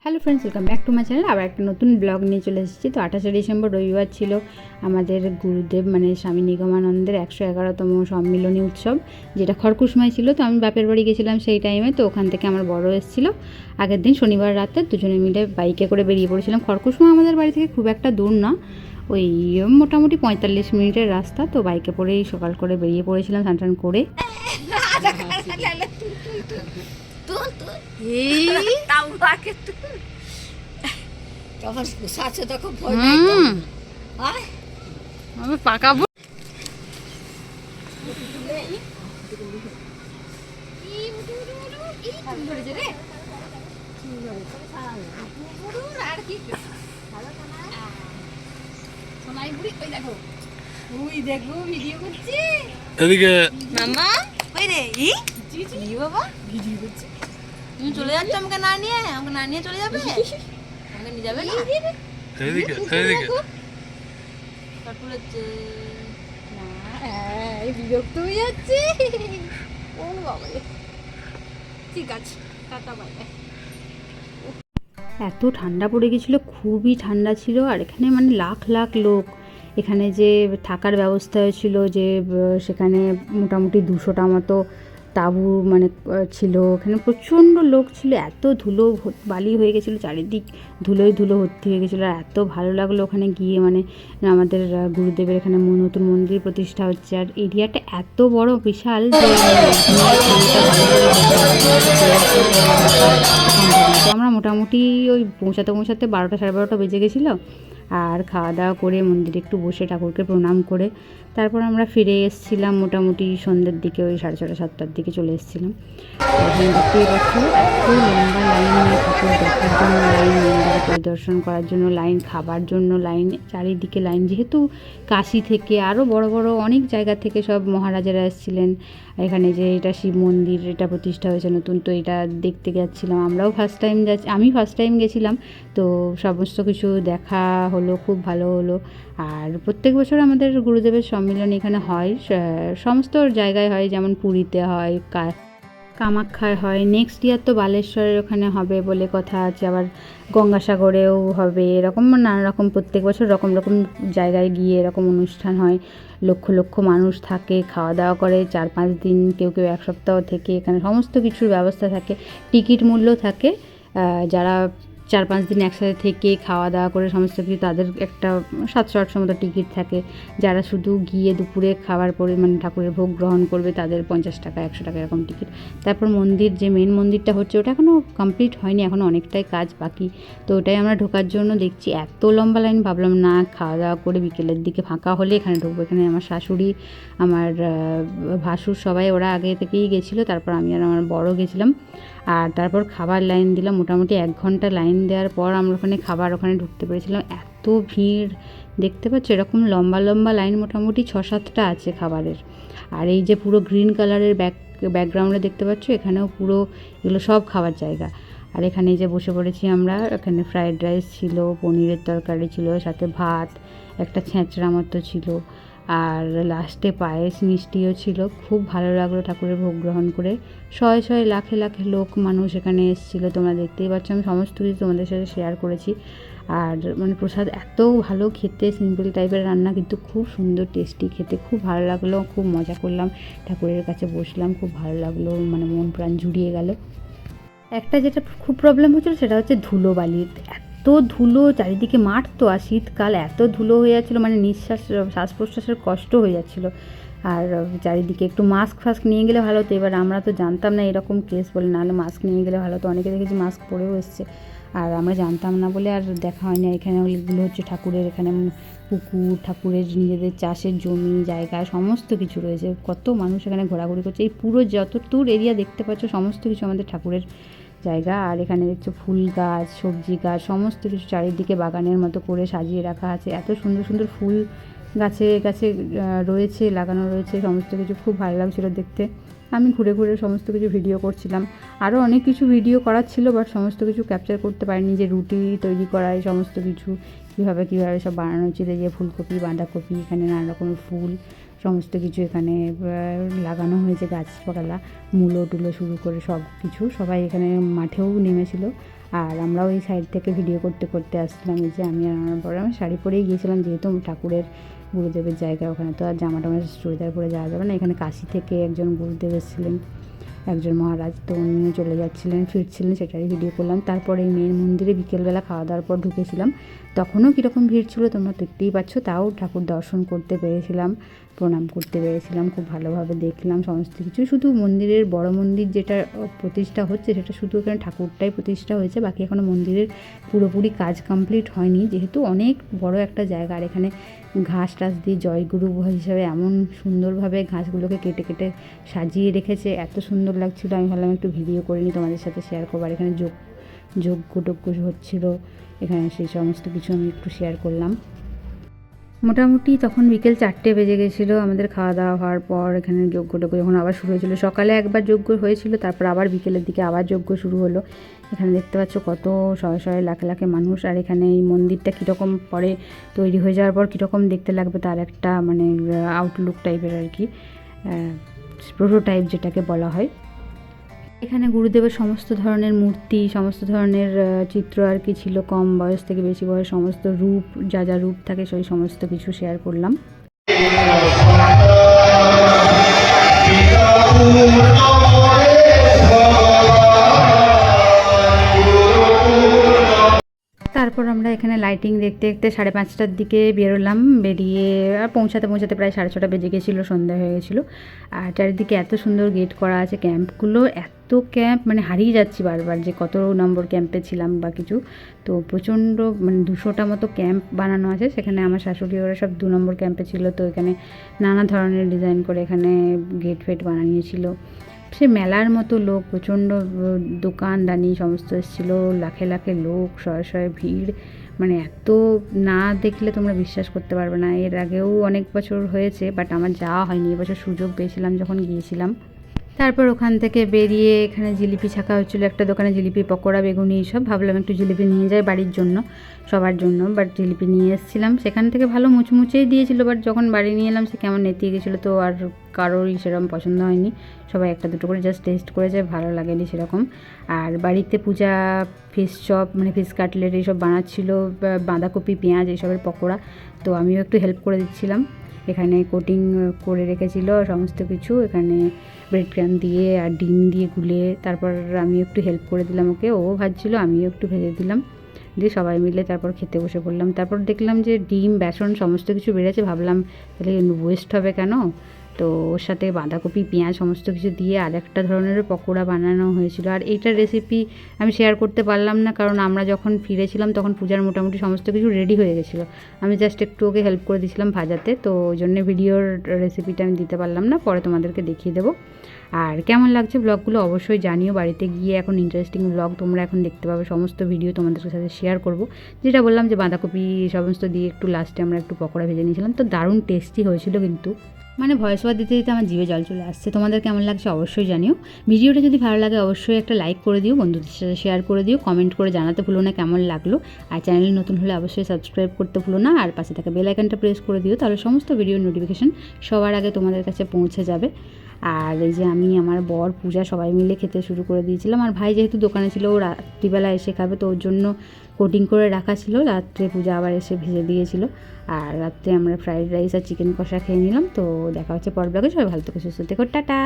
Hello friends, welcome back to my channel. আবার একটা নতুন ব্লগ নিয়ে চলে এসেছি। তো 28শে ডিসেম্বর রবিবার ছিল আমাদের গুরুদেব মানে স্বামী নিগমানন্দের 111তম সম্মিলনী উৎসব, যেটা খড়কুশমায় ছিল। তো আমি বাপের বাড়ি গেছিলাম সেই টাইমে। তো ওখান থেকে আমার বড় এসেছিলো আগের দিন শনিবার রাতে। দুজনে মিলে বাইকে করে বেরিয়ে পড়েছিলাম। খড়কুশমা আমাদের বাড়ি থেকে খুব একটা দূর না, ওই মোটামুটি 45 মিনিটের রাস্তা। তো বাইকে পরেই সকাল করে বেরিয়ে পড়েছিলাম স্নান টান করে। পাকাবো এদিকে মাম্মা ওই রে ই বাবা তুমি চলে যাচ্ছ আমাকে না নিয়ে চলে যাবে, আমাকে নিয়ে যাবে না। এদিকে এদিকে তারপরে এই বিরক্ত হয়ে যাচ্ছে। ও বাবা, ঠিক আছে, টাটা বাই বাই। এত ঠান্ডা পড়ে গেছিলো, খুবই ঠান্ডা ছিল। আর এখানে মানে লাখ লাখ লোক। এখানে যে থাকার ব্যবস্থা হয়েছিল, যে সেখানে মোটামুটি 200টা মতো তাঁবু মানে ছিল। এখানে প্রচণ্ড লোক ছিল। এত ধুলো বালি হয়ে গেছিলো, চারিদিক ধুলোয় ধুলো ভর্তি হয়ে গেছিলো। আর এত ভালো লাগলো ওখানে গিয়ে। মানে আমাদের গুরুদেবের এখানে নতুন মন্দির প্রতিষ্ঠা হচ্ছে। আর এরিয়াটা এত বড় বিশাল যে তো আমরা মোটামুটি ওই পৌঁছাতে 12টা সাড়ে 12টা বেজে গেছিলো। আর খাওয়া দাওয়া করে মন্দিরে একটু বসে ঠাকুরকে প্রণাম করে তারপর আমরা ফিরে এসেছিলাম মোটামুটি সন্ধ্যের দিকে, ওই 6:30 7টার দিকে চলে এসেছিলাম। দেখতেই পাচ্ছ এত লম্বা লাইন, ঠাকুর দেখার জন্য লাইন, মন্দির পরিদর্শন করার জন্য লাইন, খাবার জন্য লাইন, চারিদিকে লাইন। যেহেতু কাশি থেকে আরও বড় বড় অনেক জায়গা থেকে সব মহারাজারা এসেছিলেন এখানে। যে এটা শিব মন্দির, এটা প্রতিষ্ঠা হয়েছে নতুন। তো এটা দেখতে যাচ্ছিলাম আমরাও, আমি ফার্স্ট টাইম গেছিলাম। তো সমস্ত কিছু দেখা হলো, খুব ভালো হলো। আর প্রত্যেক বছর আমাদের গুরুদেবের সম্মিলন এখানে হয়, সমস্ত জায়গায় হয়, যেমন পুরীতে হয়, কামাখ্যায় হয়। নেক্সট ইয়ার তো বালেশ্বরের ওখানে হবে বলে কথা আছে, আবার গঙ্গাসাগরেও হবে। এরকম নানা রকম প্রত্যেক বছর রকম রকম জায়গায় গিয়ে এরকম অনুষ্ঠান হয়। লক্ষ লক্ষ মানুষ থাকে, খাওয়া দাওয়া করে 4-5 দিন, কেউ কেউ 1 সপ্তাহ থেকে। এখানে সমস্ত কিছুর ব্যবস্থা থাকে, টিকিট মূল্য থাকে। যারা 4-5 দিন একসাথে থেকে খাওয়া দাওয়া করে সমস্ত কিছু, তাদের একটা 700-800 মতো টিকিট থাকে। যারা শুধু গিয়ে দুপুরে খাবার পরে মানে ঠাকুরের ভোগ গ্রহণ করবে, তাদের 50 টাকা 100 টাকা এরকম টিকিট। তারপর মন্দির, যে মেন মন্দিরটা হচ্ছে, ওটা এখনও কমপ্লিট হয়নি, এখনও অনেকটাই কাজ বাকি। তো ওটাই আমরা ঢোকার জন্য দেখছি এত লম্বা লাইন। ভাবলাম না, খাওয়া দাওয়া করে বিকেলের দিকে ফাঁকা হলে এখানে ঢুকবো। এখানে আমার শাশুড়ি, আমার ভাসুর সবাই ওরা আগে থেকেই গেছিলো। তারপর আমি আর আমার বড় গেছিলাম। আর তারপর খাবার লাইন দিলাম, মোটামুটি 1 ঘন্টা লাইন দেওয়ার পর আমরা ওখানে ঢুকতে পেরেছিলাম। এত ভিড় দেখতে পাচ্ছ, এরকম লম্বা লম্বা লাইন মোটামুটি 6-7টা আছে খাবারের। আর এই যে পুরো গ্রিন কালারের ব্যাকগ্রাউন্ডে দেখতে পাচ্ছ, এখানেও পুরো এগুলো সব খাবার জায়গা। আর এখানে যে বসে পড়েছি আমরা, এখানে ফ্রায়েড রাইস ছিল, পনিরের তরকারি ছিল, সাথে ভাত, একটা ছেঁচড়া মতো ছিল, আর লাস্টে পায়েস মিষ্টিও ছিল। খুব ভালো লাগলো ঠাকুরের ভোগ গ্রহণ করে। শয়ে শয়ে লাখে লাখে মানুষ এখানে এসেছিলো। তোমরা দেখতেই পাচ্ছ, আমি সমস্ত কিছু তোমাদের সাথে শেয়ার করেছি। আর মানে প্রসাদ এত ভালো খেতে, সিম্পল টাইপের রান্না, কিন্তু খুব সুন্দর টেস্টি খেতে, খুব ভালো লাগলো। খুব মজা করলাম, ঠাকুরের কাছে বসলাম, খুব ভালো লাগলো, মানে মন প্রাণ জুড়িয়ে গেল। একটা যেটা খুব প্রবলেম হচ্ছিলো সেটা হচ্ছে ধুলো বালির। এত ধুলো চারিদিকে, মাঠ তো, আর শীতকাল, এত ধুলো হয়ে যাচ্ছিলো, মানে শ্বাস প্রশ্বাসের কষ্ট হয়ে যাচ্ছিলো। আর চারিদিকে একটু মাস্ক নিয়ে গেলে ভালো হতো। এবার আমরা তো জানতাম না এরকম কেস বলে, নাহলে মাস্ক নিয়ে গেলে ভালো হতো। অনেকে দেখেছি মাস্ক পরেও এসছে, আর আমরা জানতাম না বলে আর দেখা হয়নি। এখানে ওইগুলো হচ্ছে ঠাকুরের, এখানে পুকুর, ঠাকুরের নিজেদের চাষের জমি জায়গা সমস্ত কিছু রয়েছে। কত মানুষ এখানে ঘোরাঘুরি করছে। এই পুরো যতদূর এরিয়া দেখতে পাচ্ছ সমস্ত কিছু আমাদের ঠাকুরের জায়গা। আর এখানে দেখছো ফুল গাছ, সবজি গাছ, সমস্ত কিছু চারিদিকে বাগানের মতো করে সাজিয়ে রাখা আছে। এত সুন্দর সুন্দর ফুল গাছে গাছে রয়েছে, লাগানো রয়েছে সমস্ত কিছু। খুব ভালো লাগছিলো দেখতে। আমি ঘুরে ঘুরে সমস্ত কিছু ভিডিও করছিলাম। আরও অনেক কিছু ভিডিও করার ছিল, বাট সমস্ত কিছু ক্যাপচার করতে পারিনি। যে রুটি তৈরি করা, এই সমস্ত কিছু কীভাবে সব বানানো হয়েছিল। যে ফুলকপি, বাঁধাকপি, এখানে নানা রকমের ফুল, সমস্ত কিছু এখানে লাগানো হয়েছে, গাছপালা, মূলো টুলো শুরু করে সব কিছু। সবাই এখানে মাঠেও নেমেছিল। আর আমরাও এই সাইড থেকে ভিডিও করতে করতে আসছিলাম। এই যে আমি আর আমার বড় আমি শাড়ি পরেই গিয়েছিলাম, যেহেতু ঠাকুরের গুরুদেবের জায়গা, ওখানে তো আর জামা টামা চুড়িদার পরে যাওয়া যাবে না। এখানে কাশি থেকে একজন গুরুদেব এসেছিলেন, একজন মহারাজ, তো উনিও চলে যাচ্ছিলেন, ফিরছিলেন, সেটারই ভিডিও করলাম। তারপরে এই মেন মন্দিরে বিকেলবেলা খাওয়া দাওয়ার পর ঢুকেছিলাম, তখনও কীরকম ভিড় ছিল তোমরা দেখতেই পাচ্ছ। তাও ঠাকুর দর্শন করতে পেরেছিলাম, প্রণাম করতে পেরেছিলাম, খুব ভালোভাবে দেখলাম সমস্ত কিছু। শুধু মন্দিরের বড় মন্দির যেটা প্রতিষ্ঠা হচ্ছে সেটা শুধু এখানে ঠাকুরটাই প্রতিষ্ঠা হয়েছে, বাকি এখনও মন্দিরের পুরোপুরি কাজ কমপ্লিট হয়নি, যেহেতু অনেক বড় একটা জায়গা। আর এখানে ঘাস টাস দিয়ে জয়গুরু হিসাবে এমন সুন্দরভাবে ঘাসগুলোকে কেটে কেটে সাজিয়ে রেখেছে, এত সুন্দর লাগছিল। আমি ভাবলাম একটু ভিডিও করে নিই, তোমাদের সাথে শেয়ার করবো। আর এখানে যজ্ঞ হচ্ছিলো, এখানে সেই সমস্ত কিছু আমি একটু শেয়ার করলাম। মোটামুটি তখন বিকেল 4টে বেজে গেছিলো আমাদের খাওয়া দাওয়া হওয়ার পর। এখানে যজ্ঞ যখন আবার শুরু হয়েছিল, সকালে একবার যজ্ঞ হয়েছিল, তারপর আবার বিকেলের দিকে আবার যজ্ঞ শুরু হলো। এখানে দেখতে পাচ্ছ কত শয়ে লাখে লাখে মানুষ। আর এখানে এই মন্দিরটা কীরকম পরে তৈরি হয়ে যাওয়ার পর কীরকম দেখতে লাগবে তার একটা মানে আউটলুক টাইপের আর কি, প্রোটোটাইপ যেটাকে বলা হয়। এখানে গুরুদেবের সমস্ত ধরনের মূর্তি, সমস্ত ধরনের চিত্র আর কি ছিল, কম বয়স থেকে বেশি বয়স, সমস্ত রূপ, যা যা রূপ থাকে সেই সমস্ত কিছু শেয়ার করলাম। তারপর আমরা এখানে লাইটিং দেখতে দেখতে 5:30টার দিকে বেরোলাম। বেরিয়ে আর পৌঁছাতে প্রায় 6:30 বেজে গেছিলো, সন্ধ্যা হয়ে গেছিলো। আর চারিদিকে এত সুন্দর গেট করা আছে, ক্যাম্পগুলো এত ক্যাম্প মানে হারিয়ে যাচ্ছি বারবার যে কত নম্বর ক্যাম্পে ছিলাম বা কিছু। তো প্রচণ্ড মানে 200টা মতো ক্যাম্প বানানো আছে। সেখানে আমার শাশুড়ি ওরা সব 2 নম্বর ক্যাম্পে ছিল। তো এখানে নানা ধরনের ডিজাইন করে এখানে গেট ফেট বানিয়েছিল। সে মেলার মতো লোক, প্রচণ্ড দোকানদানি সমস্ত এসেছিলো, লাখে লাখে লোক, শয়ে ভিড়, মানে এত না দেখলে তোমরা বিশ্বাস করতে পারবে না। এর আগেও অনেক বছর হয়েছে, বাট আমার যাওয়া হয়নি, এবছর সুযোগ পেয়েছিলাম যখন গিয়েছিলাম। তারপর ওখান থেকে বেরিয়ে এখানে জিলিপি ছাকা হচ্ছিলো একটা দোকানে, জিলিপি পকোড়া বেগুনি এইসব। ভাবলাম একটু জিলিপি নিয়ে যাই বাড়ির জন্য, সবার জন্য, বাট জিলিপি নিয়ে এসেছিলাম। সেখান থেকে ভালো মুচমুচেই দিয়েছিল, বাট যখন বাড়ি নিয়ে এলাম সে কেমন নেতিয়ে গেছিলো, তো আর কারোরই সেরকম পছন্দ হয়নি। সবাই একটা দুটো করে জাস্ট টেস্ট করেছে, ভালো লাগেনি সেরকম। আর বাড়িতে পূজা ফিশ চপ মানে ফিশ কাটলেট এইসব বানাচ্ছিলো, বাঁধাকপি পেঁয়াজ এইসবের পকোড়া, তো আমিও একটু হেল্প করে দিচ্ছিলাম। এখানে কোটিং করে রেখেছিল সমস্ত কিছু, এখানে ব্রেড ক্রাম দিয়ে আর ডিম দিয়ে গুলে, তারপর আমি একটু হেল্প করে দিলাম ওকে, ও ভাজছিল আমিও একটু ভেজে দিলাম, দিয়ে সবাই মিলে তারপর খেতে বসে পড়লাম। তারপর দেখলাম যে ডিম বেসন সমস্ত কিছু বেড়েছে, ভাবলাম তাহলে ওয়েস্ট হবে কেন, তো ওর সাথে বাঁধাকপি পেঁয়াজ সমস্ত কিছু দিয়ে আর একটা ধরনের পকোড়া বানানো হয়েছিল। আর এইটার রেসিপি আমি শেয়ার করতে পারলাম না, কারণ আমরা যখন ফিরেছিলাম তখন পূজার মোটামুটি সমস্ত কিছু রেডি হয়ে গেছিলো, আমি জাস্ট একটু ওকে হেল্প করে দিয়েছিলাম ভাজাতে, তো ওই জন্য ভিডিওর রেসিপিটা আমি দিতে পারলাম না, পরে তোমাদেরকে দেখিয়ে দেবো। আর কেমন লাগছে ব্লগগুলো অবশ্যই জানিও। বাড়িতে গিয়ে এখন ইন্টারেস্টিং ব্লগ তোমরা এখন দেখতে পাবে, সমস্ত ভিডিও তোমাদের সাথে শেয়ার করব। যেটা বললাম যে বাঁধাকপি সমস্ত দিয়ে একটু লাস্টে আমরা একটু পকোড়া ভেজে নিয়েছিলাম, তো দারুণ টেস্টি হয়েছিল কিন্তু, মানে ভয়েস ওভার দিতে দিতে আমার জিভে জল চলে আসছে। তোমাদের কেমন লাগছে অবশ্যই জানিও। ভিডিওটা যদি ভালো লাগে অবশ্যই একটা লাইক করে দিও, বন্ধুদের সাথে শেয়ার করে দিও, কমেন্ট করে জানাতে ভুলো না কেমন লাগলো। আর চ্যানেলে নতুন হলে অবশ্যই সাবস্ক্রাইব করতে ভুলো না, আর পাশে থাকা বেল আইকনটা প্রেস করে দিও, তাহলে সমস্ত ভিডিওর নোটিফিকেশান সবার আগে তোমাদের কাছে পৌঁছে যাবে। আর এই যে আমি আমার বর পূজা সবাই মিলে খেতে শুরু করে দিয়েছিলাম। আর ভাই যেহেতু দোকানে ছিল, ও রাত্রিবেলা এসে খাবে, তো ওর জন্য কোটিং করে রাখা ছিল, রাত্রে পূজা আবার এসে ভেজে দিয়েছিল। আর রাত্রে আমরা ফ্রাইড রাইস আর চিকেন কষা খেয়ে নিলাম। তো দেখা হচ্ছে পরের ব্লগে, সবাই ভালো থেকো সুস্থ থেকো, টাটা।